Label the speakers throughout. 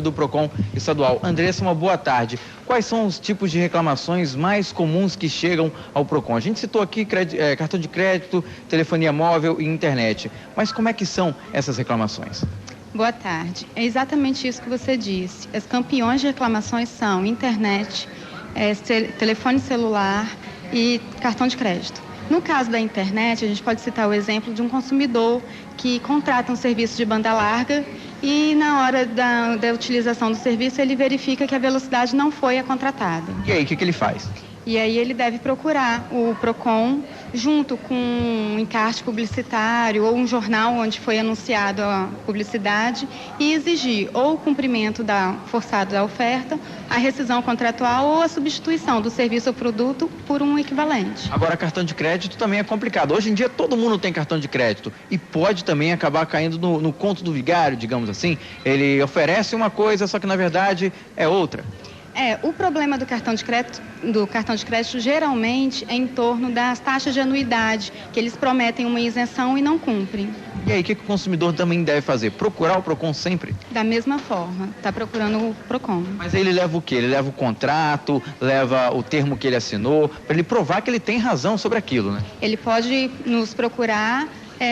Speaker 1: do PROCON estadual. Andressa, uma boa tarde. Quais são os tipos de reclamações mais comuns que chegam ao PROCON? A gente citou aqui cartão de crédito, telefonia móvel e internet. Mas como é que são essas reclamações?
Speaker 2: Boa tarde. É exatamente isso que você disse. As campeões de reclamações são internet, telefone celular e cartão de crédito. No caso da internet, a gente pode citar o exemplo de um consumidor que contrata um serviço de banda larga e na hora da utilização do serviço ele verifica que a velocidade não foi a contratada.
Speaker 1: E aí, o que ele faz?
Speaker 2: E aí ele deve procurar o PROCON junto com um encarte publicitário ou um jornal onde foi anunciado a publicidade e exigir ou o cumprimento forçado da oferta, a rescisão contratual ou a substituição do serviço ou produto por um equivalente.
Speaker 1: Agora, cartão de crédito também é complicado. Hoje em dia todo mundo tem cartão de crédito e pode também acabar caindo no conto do vigário, digamos assim. Ele oferece uma coisa, só que na verdade é outra.
Speaker 2: O problema do cartão de crédito geralmente é em torno das taxas de anuidade, que eles prometem uma isenção e não cumprem.
Speaker 1: E aí, o que o consumidor também deve fazer? Procurar o PROCON sempre?
Speaker 2: Da mesma forma, está procurando o PROCON.
Speaker 1: Mas aí ele leva o quê? Ele leva o contrato, leva o termo que ele assinou, para ele provar que ele tem razão sobre aquilo, né?
Speaker 2: Ele pode nos procurar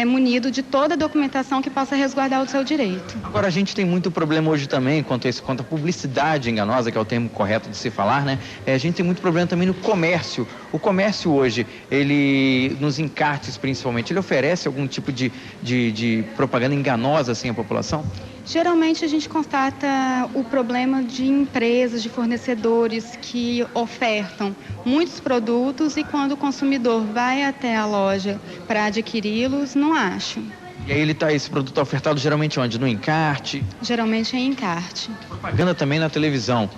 Speaker 2: munido de toda a documentação que possa resguardar o seu direito.
Speaker 1: Agora, a gente tem muito problema hoje também quanto a publicidade enganosa, que é o termo correto de se falar, né? A gente tem muito problema também no comércio. O comércio hoje, ele, nos encartes principalmente, ele oferece algum tipo de propaganda enganosa assim à população?
Speaker 2: Geralmente a gente constata o problema de empresas, de fornecedores que ofertam muitos produtos e quando o consumidor vai até a loja para adquiri-los, não acha.
Speaker 1: E aí esse produto é ofertado geralmente onde? No encarte?
Speaker 2: Geralmente é em encarte.
Speaker 1: Propaganda também na televisão.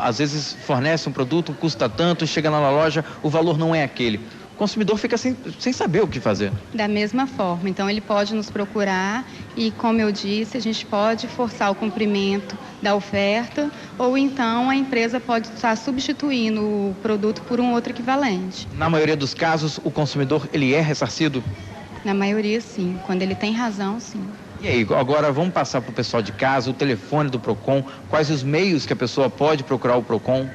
Speaker 1: Às vezes fornece um produto, custa tanto, chega lá na loja, o valor não é aquele. O consumidor fica sem saber o que fazer. Da
Speaker 2: mesma forma, então ele pode nos procurar e, como eu disse, a gente pode forçar o cumprimento da oferta ou então a empresa pode estar substituindo o produto por um outro equivalente.
Speaker 1: Na maioria dos casos, o consumidor ele é ressarcido?
Speaker 2: Na maioria, sim. Quando ele tem razão, sim.
Speaker 1: E aí, agora vamos passar para o pessoal de casa, o telefone do PROCON, quais os meios que a pessoa pode procurar o PROCON?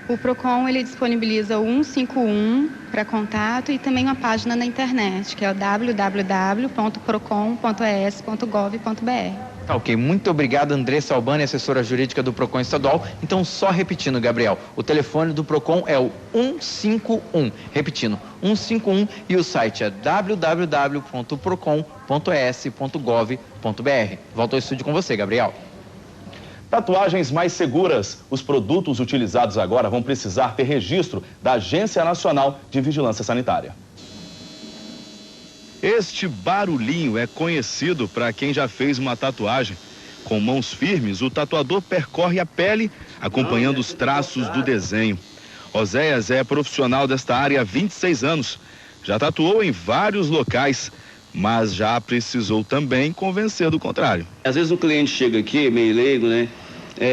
Speaker 2: O PROCON, ele disponibiliza o 151 para contato e também uma página na internet, que é o www.procon.es.gov.br.
Speaker 1: Tá ok, muito obrigado, Andressa Albani, assessora jurídica do PROCON estadual. Então, só repetindo, Gabriel, o telefone do PROCON é o 151, repetindo, 151 e o site é www.procon.es.gov.br. Volto ao estúdio com você, Gabriel.
Speaker 3: Tatuagens mais seguras. Os produtos utilizados agora vão precisar ter registro da Agência Nacional de Vigilância Sanitária.
Speaker 4: Este barulhinho é conhecido para quem já fez uma tatuagem. Com mãos firmes, o tatuador percorre a pele, acompanhando os traços do desenho. Oséias é profissional desta área há 26 anos. Já tatuou em vários locais, mas já precisou também convencer do contrário.
Speaker 5: Às vezes o cliente chega aqui, meio leigo, né?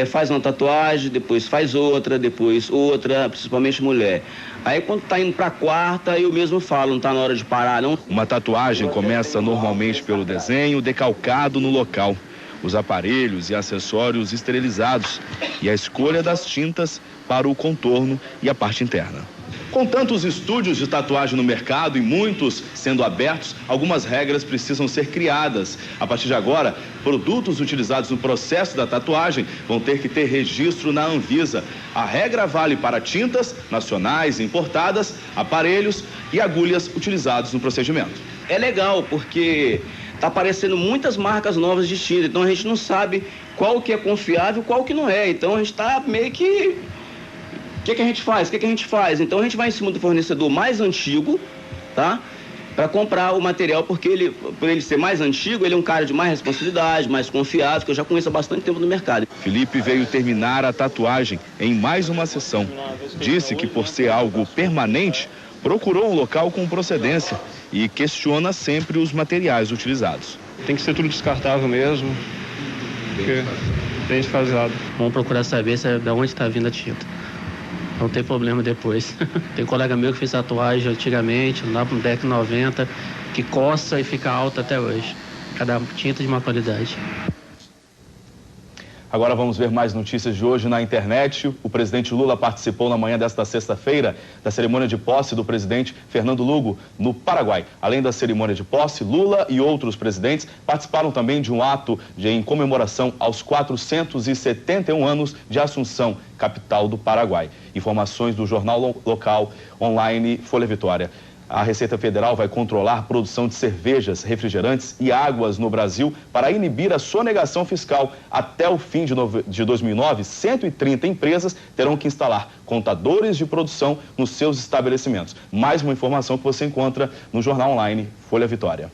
Speaker 5: Faz uma tatuagem, depois faz outra, depois outra, principalmente mulher. Aí quando tá indo pra quarta, eu mesmo falo, não tá na hora de parar, não.
Speaker 4: Uma tatuagem começa normalmente pelo desenho decalcado no local, os aparelhos e acessórios esterilizados e a escolha das tintas para o contorno e a parte interna.
Speaker 3: Com tantos estúdios de tatuagem no mercado e muitos sendo abertos, algumas regras precisam ser criadas. A partir de agora, produtos utilizados no processo da tatuagem vão ter que ter registro na Anvisa. A regra vale para tintas nacionais, importadas, aparelhos e agulhas utilizados no procedimento.
Speaker 5: É legal porque tá aparecendo muitas marcas novas de tinta, então a gente não sabe qual que é confiável e qual que não é. Então a gente tá meio que... O que a gente faz? Então a gente vai em cima do fornecedor mais antigo, tá? Para comprar o material, porque por ele ser mais antigo, ele é um cara de mais responsabilidade, mais confiável, que eu já conheço há bastante tempo no mercado.
Speaker 4: Felipe veio terminar a tatuagem em mais uma sessão. Disse que por ser algo permanente, procurou um local com procedência e questiona sempre os materiais utilizados.
Speaker 6: Tem que ser tudo descartável mesmo, porque tem desfasado.
Speaker 7: Vamos procurar saber de onde está vindo a tinta. Não tem problema depois. Tem um colega meu que fez tatuagem antigamente, lá pro DEC 90, que coça e fica alta até hoje. Cada tinta de uma qualidade.
Speaker 3: Agora vamos ver mais notícias de hoje na internet. O presidente Lula participou na manhã desta sexta-feira da cerimônia de posse do presidente Fernando Lugo, no Paraguai. Além da cerimônia de posse, Lula e outros presidentes participaram também de um ato em comemoração aos 471 anos de Assunção, capital do Paraguai. Informações do jornal local online Folha Vitória. A Receita Federal vai controlar a produção de cervejas, refrigerantes e águas no Brasil para inibir a sonegação fiscal. Até o fim de 2009, 130 empresas terão que instalar contadores de produção nos seus estabelecimentos. Mais uma informação que você encontra no jornal online Folha Vitória.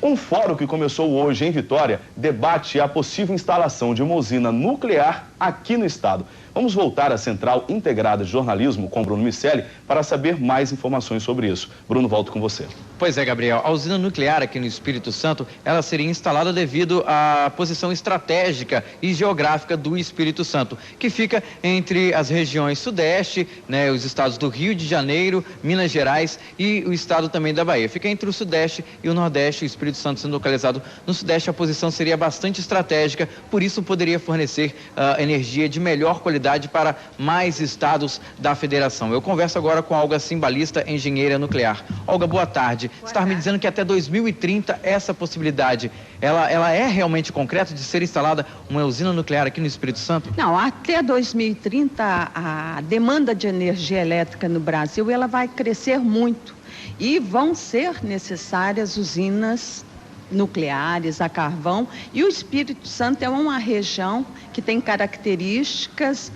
Speaker 3: Um fórum que começou hoje em Vitória debate a possível instalação de uma usina nuclear aqui no estado. Vamos voltar à Central Integrada de Jornalismo com Bruno Miceli para saber mais informações sobre isso. Bruno, volto com você.
Speaker 1: Pois é, Gabriel. A usina nuclear aqui no Espírito Santo, ela seria instalada devido à posição estratégica e geográfica do Espírito Santo, que fica entre as regiões sudeste, né, os estados do Rio de Janeiro, Minas Gerais e o estado também da Bahia. Fica entre o sudeste e o nordeste, o Espírito Santo sendo localizado no sudeste, a posição seria bastante estratégica, por isso poderia fornecer energia de melhor qualidade para mais estados da federação. Eu converso agora com a Olga Cimbalista, engenheira nuclear. Olga, boa tarde. Você está me dizendo que até 2030 essa possibilidade, ela é realmente concreta de ser instalada uma usina nuclear aqui no Espírito Santo?
Speaker 8: Não, até 2030 a demanda de energia elétrica no Brasil ela vai crescer muito e vão ser necessárias usinas nucleares, a carvão, e o Espírito Santo é uma região que tem características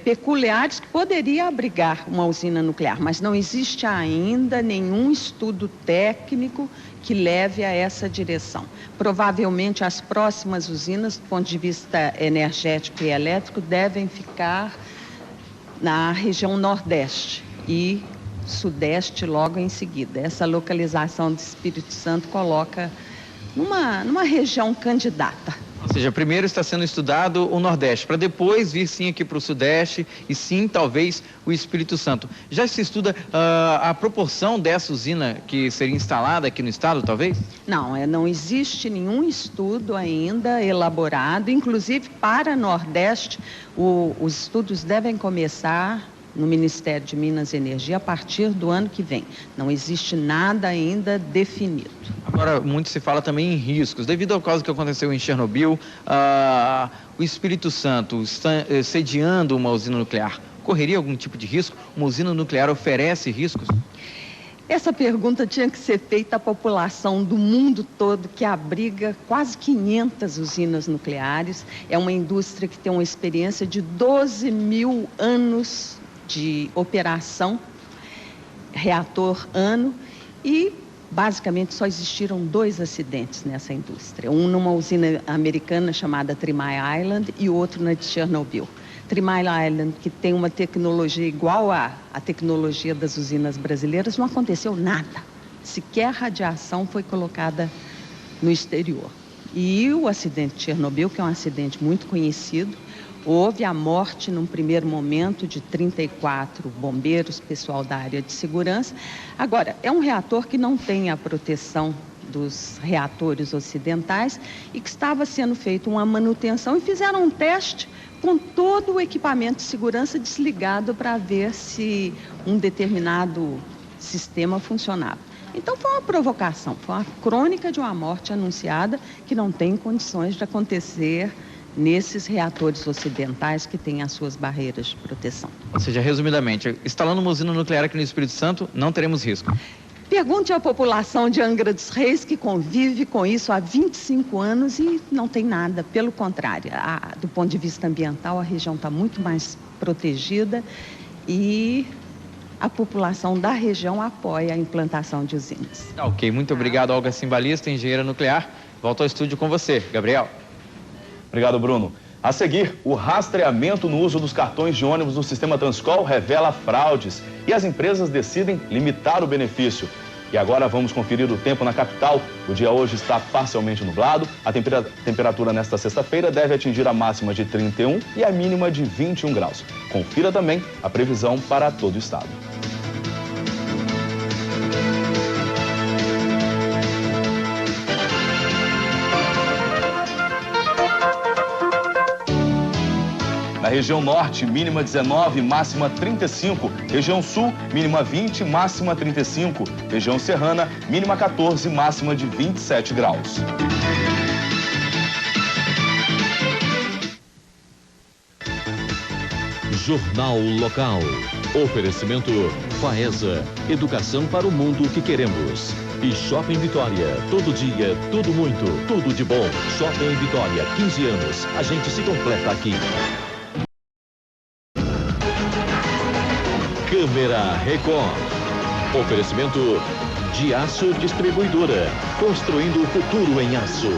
Speaker 8: peculiares que poderia abrigar uma usina nuclear, mas não existe ainda nenhum estudo técnico que leve a essa direção. Provavelmente as próximas usinas, do ponto de vista energético e elétrico, devem ficar na região nordeste e sudeste logo em seguida. Essa localização do Espírito Santo coloca numa região candidata.
Speaker 1: Ou seja, primeiro está sendo estudado o Nordeste, para depois vir sim aqui para o Sudeste e sim, talvez, o Espírito Santo. Já se estuda a proporção dessa usina que seria instalada aqui no estado, talvez?
Speaker 8: Não, não existe nenhum estudo ainda elaborado, inclusive para Nordeste, os estudos devem começar no Ministério de Minas e Energia a partir do ano que vem. Não existe nada ainda definido.
Speaker 1: Agora, muito se fala também em riscos. Devido ao caso que aconteceu em Chernobyl, o Espírito Santo está sediando uma usina nuclear. Correria algum tipo de risco? Uma usina nuclear oferece riscos?
Speaker 8: Essa pergunta tinha que ser feita à população do mundo todo, que abriga quase 500 usinas nucleares. É uma indústria que tem uma experiência de 12 mil anos de operação, reator ano, e basicamente só existiram 2 acidentes nessa indústria. Um numa usina americana chamada 3 Mile Island e outro na de Chernobyl. 3 Mile Island, que tem uma tecnologia igual à tecnologia das usinas brasileiras, não aconteceu nada. Sequer radiação foi colocada no exterior. E o acidente de Chernobyl, que é um acidente muito conhecido, houve a morte, num primeiro momento, de 34 bombeiros, pessoal da área de segurança. Agora, é um reator que não tem a proteção dos reatores ocidentais e que estava sendo feita uma manutenção e fizeram um teste com todo o equipamento de segurança desligado para ver se um determinado sistema funcionava. Então foi uma provocação, foi uma crônica de uma morte anunciada que não tem condições de acontecer nesses reatores ocidentais que têm as suas barreiras de proteção.
Speaker 1: Ou seja, resumidamente, instalando uma usina nuclear aqui no Espírito Santo, não teremos risco.
Speaker 8: Pergunte à população de Angra dos Reis, que convive com isso há 25 anos e não tem nada. Pelo contrário, do ponto de vista ambiental, a região está muito mais protegida e a população da região apoia a implantação de usinas.
Speaker 1: Ok, muito obrigado, Olga Cimbalista, engenheira nuclear. Volto ao estúdio com você, Gabriel.
Speaker 3: Obrigado, Bruno. A seguir, o rastreamento no uso dos cartões de ônibus no sistema Transcol revela fraudes e as empresas decidem limitar o benefício. E agora vamos conferir o tempo na capital. O dia hoje está parcialmente nublado. A temperatura nesta sexta-feira deve atingir a máxima de 31 e a mínima de 21 graus. Confira também a previsão para todo o estado. Na região norte, mínima 19, máxima 35. Região sul, mínima 20, máxima 35. Região serrana, mínima 14, máxima de 27 graus.
Speaker 9: Jornal Local. Oferecimento Faesa. Educação para o mundo que queremos. E Shopping Vitória. Todo dia, tudo muito, tudo de bom. Shopping Vitória, 15 anos. A gente se completa aqui. Câmera Record. Oferecimento de Aço Distribuidora. Construindo o futuro em aço.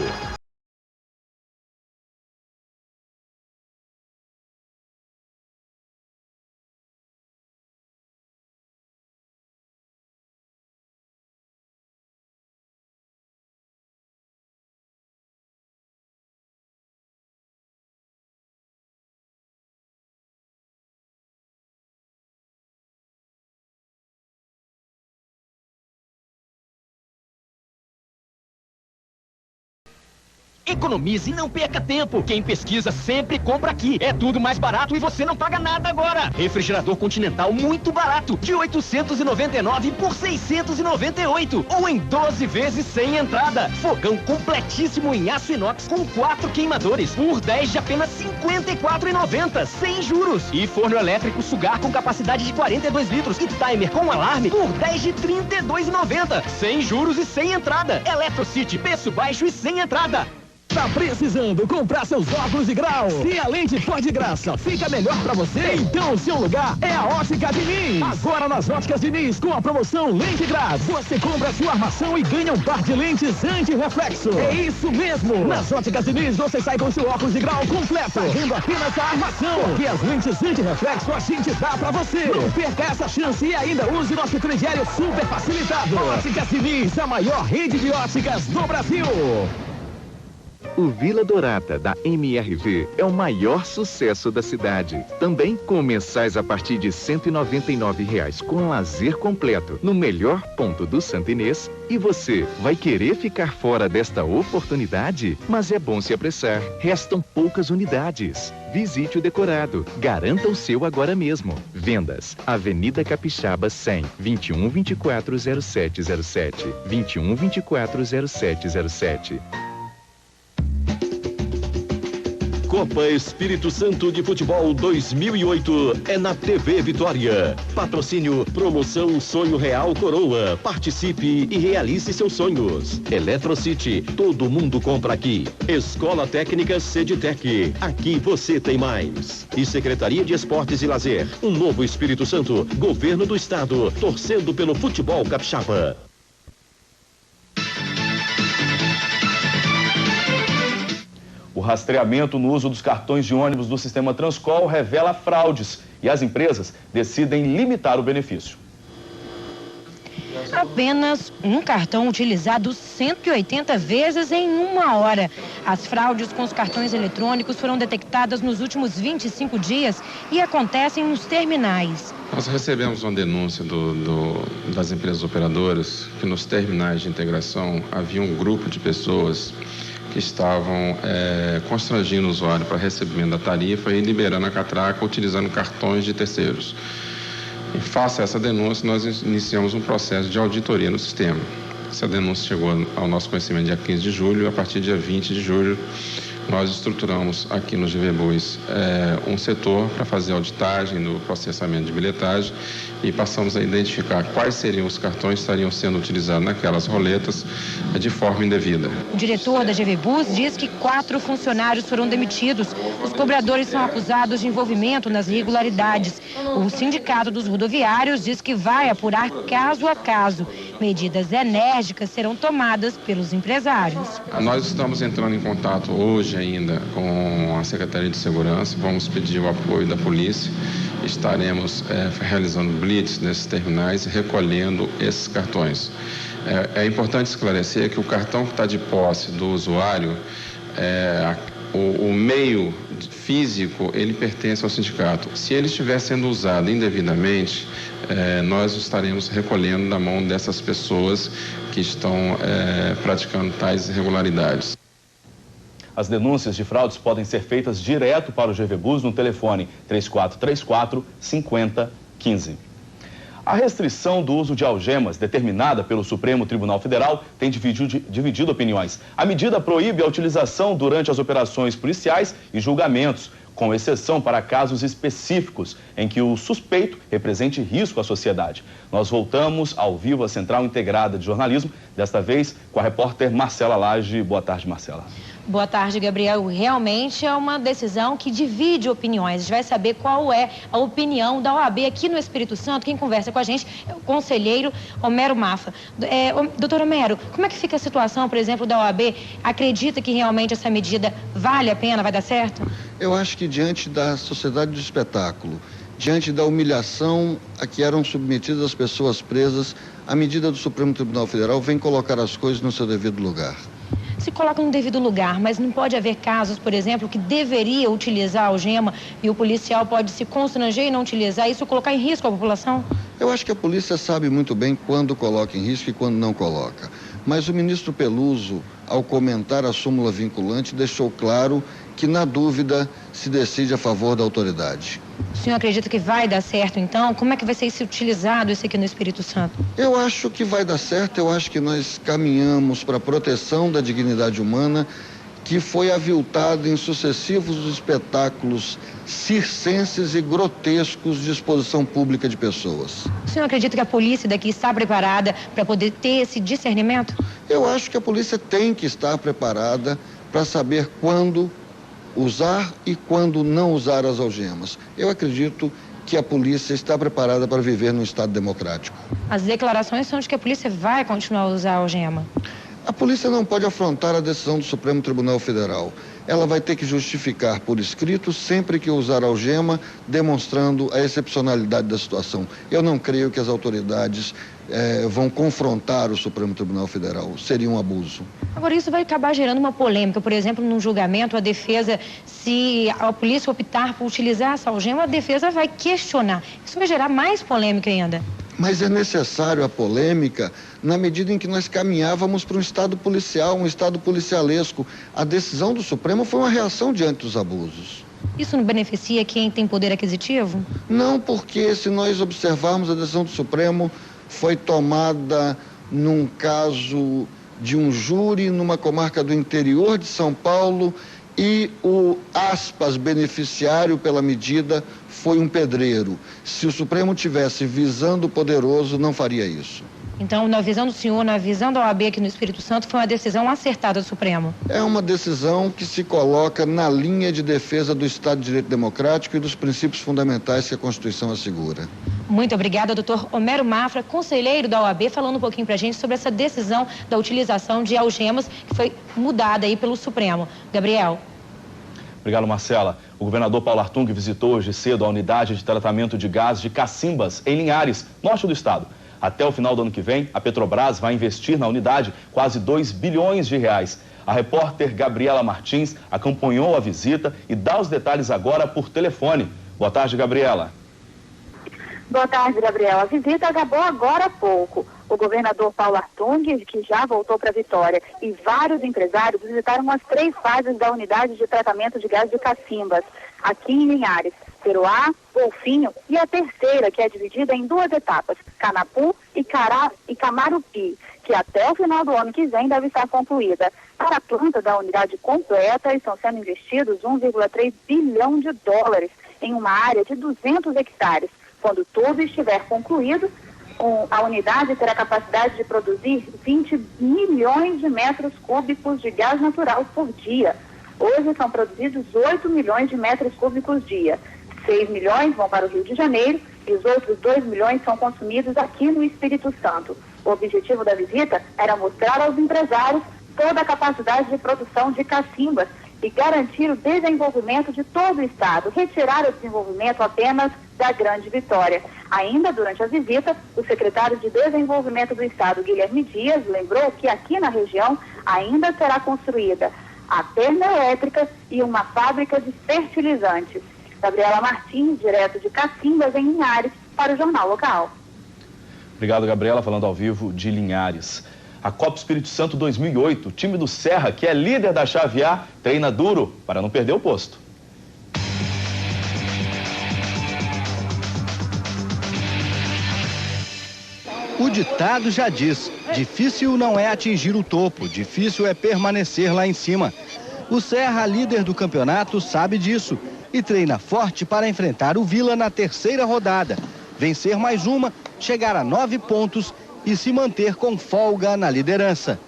Speaker 10: Economize e não perca tempo. Quem pesquisa sempre compra aqui. É tudo mais barato e você não paga nada agora. Refrigerador Continental muito barato, de 899 por 698. Ou em 12 vezes sem entrada. Fogão completíssimo em aço inox com 4 queimadores, por 10 de apenas R$ 54,90, sem juros. E forno elétrico Sugar com capacidade de 42 litros e timer com alarme por 10 de R$ 32,90, sem juros e sem entrada. Eletrocity, preço baixo e sem entrada. Tá precisando comprar seus óculos de grau? Se a lente for de graça, fica melhor pra você? Então o seu lugar é a Ótica Diniz. Agora nas Óticas Diniz, com a promoção Lente Grátis, você compra sua armação e ganha um par de lentes anti-reflexo. É isso mesmo! Nas Óticas Diniz você sai com seu óculos de grau completo, pagando apenas a armação. Porque as lentes anti-reflexo a gente dá pra você. Não perca essa chance e ainda use nosso crediário super facilitado. Óticas Diniz, a maior rede de óticas do Brasil.
Speaker 11: O Vila Dorata, da MRV, é o maior sucesso da cidade. Também com mensais a partir de R$ 199,00 com lazer completo, no melhor ponto do Santo Inês. E você, vai querer ficar fora desta oportunidade? Mas é bom se apressar. Restam poucas unidades. Visite o decorado. Garanta o seu agora mesmo. Vendas: Avenida Capixaba 100, 21240707, 21240707.
Speaker 9: Copa Espírito Santo de Futebol 2008 é na TV Vitória. Patrocínio Promoção Sonho Real Coroa. Participe e realize seus sonhos. Eletrocity, todo mundo compra aqui. Escola Técnica Ceditec, aqui você tem mais. E Secretaria de Esportes e Lazer, um novo Espírito Santo, Governo do Estado, torcendo pelo futebol capixaba.
Speaker 3: O rastreamento no uso dos cartões de ônibus do sistema Transcol revela fraudes e as empresas decidem limitar o benefício.
Speaker 12: Apenas um cartão utilizado 180 vezes em 1 hora. As fraudes com os cartões eletrônicos foram detectadas nos últimos 25 dias e acontecem nos terminais.
Speaker 13: Nós recebemos uma denúncia das empresas operadoras que nos terminais de integração havia um grupo de pessoas que estavam constrangindo o usuário para recebimento da tarifa e liberando a catraca utilizando cartões de terceiros. E face a essa denúncia, nós iniciamos um processo de auditoria no sistema. Essa denúncia chegou ao nosso conhecimento dia 15 de julho e a partir do dia 20 de julho nós estruturamos aqui no GV Bus um setor para fazer auditagem no processamento de bilhetagem e passamos a identificar quais seriam os cartões que estariam sendo utilizados naquelas roletas de forma indevida.
Speaker 12: O diretor da GV Bus diz que 4 funcionários foram demitidos. Os cobradores são acusados de envolvimento nas irregularidades. O Sindicato dos Rodoviários diz que vai apurar caso a caso. Medidas enérgicas serão tomadas pelos empresários.
Speaker 13: Nós estamos entrando em contato hoje ainda com a Secretaria de Segurança, vamos pedir o apoio da polícia, estaremos realizando blitz nesses terminais e recolhendo esses cartões. É importante esclarecer que o cartão que está de posse do usuário, o meio físico, ele pertence ao sindicato. Se ele estiver sendo usado indevidamente, nós estaremos recolhendo da mão dessas pessoas que estão praticando tais irregularidades.
Speaker 3: As denúncias de fraudes podem ser feitas direto para o GV Bus no telefone 3434-5015. A restrição do uso de algemas, determinada pelo Supremo Tribunal Federal, tem dividido opiniões. A medida proíbe a utilização durante as operações policiais e julgamentos, com exceção para casos específicos em que o suspeito represente risco à sociedade. Nós voltamos ao vivo à Central Integrada de Jornalismo, desta vez com a repórter Marcela Lage. Boa tarde, Marcela.
Speaker 12: Boa tarde, Gabriel. Realmente é uma decisão que divide opiniões. A gente vai saber qual é a opinião da OAB aqui no Espírito Santo. Quem conversa com a gente é o conselheiro Homero Mafra. Doutor Homero, como é que fica a situação, por exemplo, da OAB? Acredita que realmente essa medida vale a pena, vai dar certo?
Speaker 14: Eu acho que diante da sociedade do espetáculo, diante da humilhação a que eram submetidas as pessoas presas, a medida do Supremo Tribunal Federal vem colocar as coisas no seu devido lugar.
Speaker 12: Se coloca no devido lugar, mas não pode haver casos, por exemplo, que deveria utilizar a algema e o policial pode se constranger e não utilizar, isso colocar em risco a população?
Speaker 14: Eu acho que a polícia sabe muito bem quando coloca em risco e quando não coloca. Mas o ministro Peluso, ao comentar a súmula vinculante, deixou claro que, na dúvida, se decide a favor da autoridade.
Speaker 12: O senhor acredita que vai dar certo, então? Como é que vai ser utilizado isso aqui no Espírito Santo?
Speaker 14: Eu acho que vai dar certo, eu acho que nós caminhamos para a proteção da dignidade humana, que foi aviltada em sucessivos espetáculos circenses e grotescos de exposição pública de pessoas.
Speaker 12: O senhor acredita que a polícia daqui está preparada para poder ter esse discernimento?
Speaker 14: Eu acho que a polícia tem que estar preparada para saber quando usar e quando não usar as algemas. Eu acredito que a polícia está preparada para viver num Estado democrático.
Speaker 12: As declarações são de que a polícia vai continuar a usar a algema.
Speaker 14: A polícia não pode afrontar a decisão do Supremo Tribunal Federal. Ela vai ter que justificar por escrito sempre que usar algema, demonstrando a excepcionalidade da situação. Eu não creio que as autoridades vão confrontar o Supremo Tribunal Federal. Seria um abuso.
Speaker 12: Agora, isso vai acabar gerando uma polêmica. Por exemplo, num julgamento, a defesa, se a polícia optar por utilizar essa algema, a defesa vai questionar. Isso vai gerar mais polêmica ainda.
Speaker 14: Mas é necessário a polêmica na medida em que nós caminhávamos para um Estado policial, um Estado policialesco. A decisão do Supremo foi uma reação diante dos abusos.
Speaker 12: Isso não beneficia quem tem poder aquisitivo?
Speaker 14: Não, porque se nós observarmos a decisão do Supremo, foi tomada num caso de um júri numa comarca do interior de São Paulo e o, aspas, beneficiário pela medida foi um pedreiro. Se o Supremo tivesse visando o poderoso, não faria isso.
Speaker 12: Então, na visão do senhor, na visão da OAB aqui no Espírito Santo, foi uma decisão acertada do Supremo?
Speaker 14: É uma decisão que se coloca na linha de defesa do Estado de Direito Democrático e dos princípios fundamentais que a Constituição assegura.
Speaker 12: Muito obrigada, doutor Homero Mafra, conselheiro da OAB, falando um pouquinho pra gente sobre essa decisão da utilização de algemas que foi mudada aí pelo Supremo. Gabriel.
Speaker 3: Obrigado, Marcela. O governador Paulo Artung visitou hoje cedo a unidade de tratamento de gás de Cacimbas, em Linhares, norte do estado. Até o final do ano que vem, a Petrobras vai investir na unidade quase 2 bilhões de reais. A repórter Gabriela Martins acompanhou a visita e dá os detalhes agora por telefone. Boa tarde, Gabriela.
Speaker 15: Boa tarde, Gabriela. A visita acabou agora há pouco. O governador Paulo Artung, que já voltou para Vitória, e vários empresários visitaram as 3 fases da unidade de tratamento de gás de Cacimbas, aqui em Linhares. Peroá, Golfinho e a terceira, que é dividida em 2 etapas, Canapu e Camarupi, que até o final do ano que vem deve estar concluída. Para a planta da unidade completa, estão sendo investidos 1,3 bilhão de dólares em uma área de 200 hectares. Quando tudo estiver concluído, a unidade terá capacidade de produzir 20 milhões de metros cúbicos de gás natural por dia. Hoje são produzidos 8 milhões de metros cúbicos dia. 6 milhões vão para o Rio de Janeiro e os outros 2 milhões são consumidos aqui no Espírito Santo. O objetivo da visita era mostrar aos empresários toda a capacidade de produção de cacimbas e garantir o desenvolvimento de todo o estado, retirar o desenvolvimento apenas da Grande Vitória. Ainda durante a visita, o secretário de Desenvolvimento do Estado, Guilherme Dias, lembrou que aqui na região ainda será construída a termoelétrica e uma fábrica de fertilizantes. Gabriela Martins, direto de Cacimbas, em Linhares, para o Jornal Local.
Speaker 3: Obrigado, Gabriela, falando ao vivo de Linhares. A Copa Espírito Santo 2008, o time do Serra, que é líder da chave A, treina duro para não perder o posto.
Speaker 16: O ditado já diz, difícil não é atingir o topo, difícil é permanecer lá em cima. O Serra, líder do campeonato, sabe disso e treina forte para enfrentar o Vila na terceira rodada, vencer mais uma, chegar a 9 pontos e se manter com folga na liderança.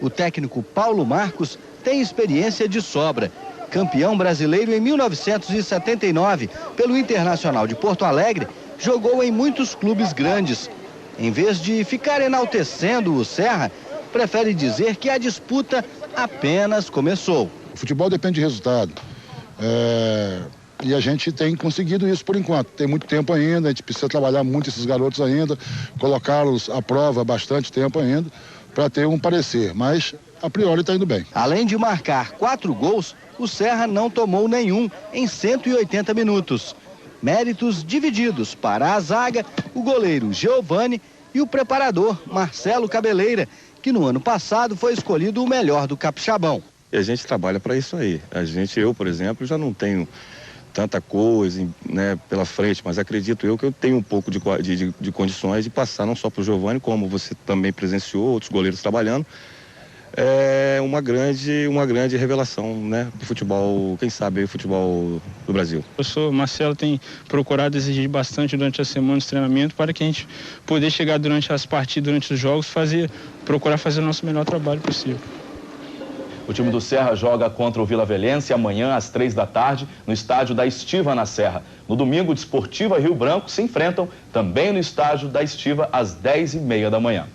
Speaker 16: O técnico Paulo Marcos tem experiência de sobra. Campeão brasileiro em 1979 pelo Internacional de Porto Alegre, jogou em muitos clubes grandes. Em vez de ficar enaltecendo o Serra, prefere dizer que a disputa apenas começou.
Speaker 17: O futebol depende de resultado. E a gente tem conseguido isso por enquanto. Tem muito tempo ainda, a gente precisa trabalhar muito esses garotos ainda, colocá-los à prova bastante tempo ainda, para ter um parecer. Mas, a priori, está indo bem.
Speaker 16: Além de marcar 4 gols, o Serra não tomou nenhum em 180 minutos. Méritos divididos para a zaga, o goleiro Giovani e o preparador Marcelo Cabeleira, que no ano passado foi escolhido o melhor do Capixabão.
Speaker 18: E a gente trabalha para isso aí. Eu, por exemplo, já não tenho tanta coisa, né, pela frente, mas acredito eu que eu tenho um pouco de condições de passar não só para o Giovani, como você também presenciou, outros goleiros trabalhando. É uma grande revelação, né, do futebol, quem sabe, o futebol do Brasil.
Speaker 6: O professor Marcelo tem procurado exigir bastante durante a semana de treinamento para que a gente poder chegar durante as partidas, durante os jogos, procurar fazer o nosso melhor trabalho possível.
Speaker 3: O time do Serra joga contra o Vila Velhense amanhã às 3 da tarde no estádio da Estiva na Serra. No domingo, o Desportiva Rio Branco se enfrentam também no estádio da Estiva às 10h30 da manhã.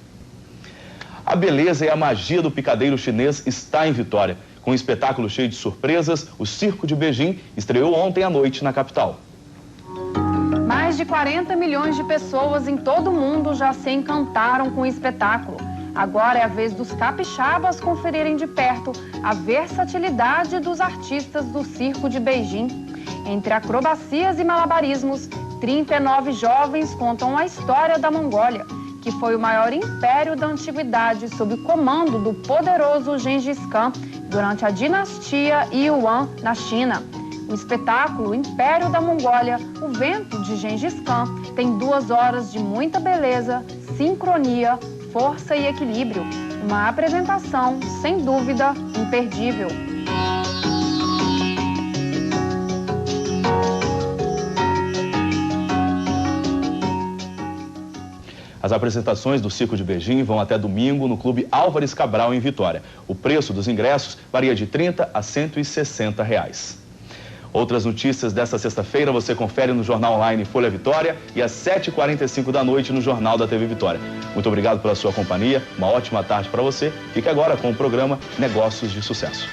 Speaker 3: A beleza e a magia do picadeiro chinês está em Vitória. Com um espetáculo cheio de surpresas, o Circo de Beijing estreou ontem à noite na capital.
Speaker 19: Mais de 40 milhões de pessoas em todo o mundo já se encantaram com o espetáculo. Agora é a vez dos capixabas conferirem de perto a versatilidade dos artistas do Circo de Beijing. Entre acrobacias e malabarismos, 39 jovens contam a história da Mongólia, que foi o maior império da antiguidade sob o comando do poderoso Gengis Khan durante a dinastia Yuan na China. O espetáculo Império da Mongólia, o Vento de Gengis Khan, tem 2 horas de muita beleza, sincronia, força e equilíbrio. Uma apresentação, sem dúvida, imperdível.
Speaker 3: As apresentações do Circo de Beijing vão até domingo no Clube Álvares Cabral, em Vitória. O preço dos ingressos varia de R$30 a R$160. Outras notícias desta sexta-feira você confere no Jornal Online Folha Vitória e às 7h45 da noite no Jornal da TV Vitória. Muito obrigado pela sua companhia, uma ótima tarde para você. Fique agora com o programa Negócios de Sucesso.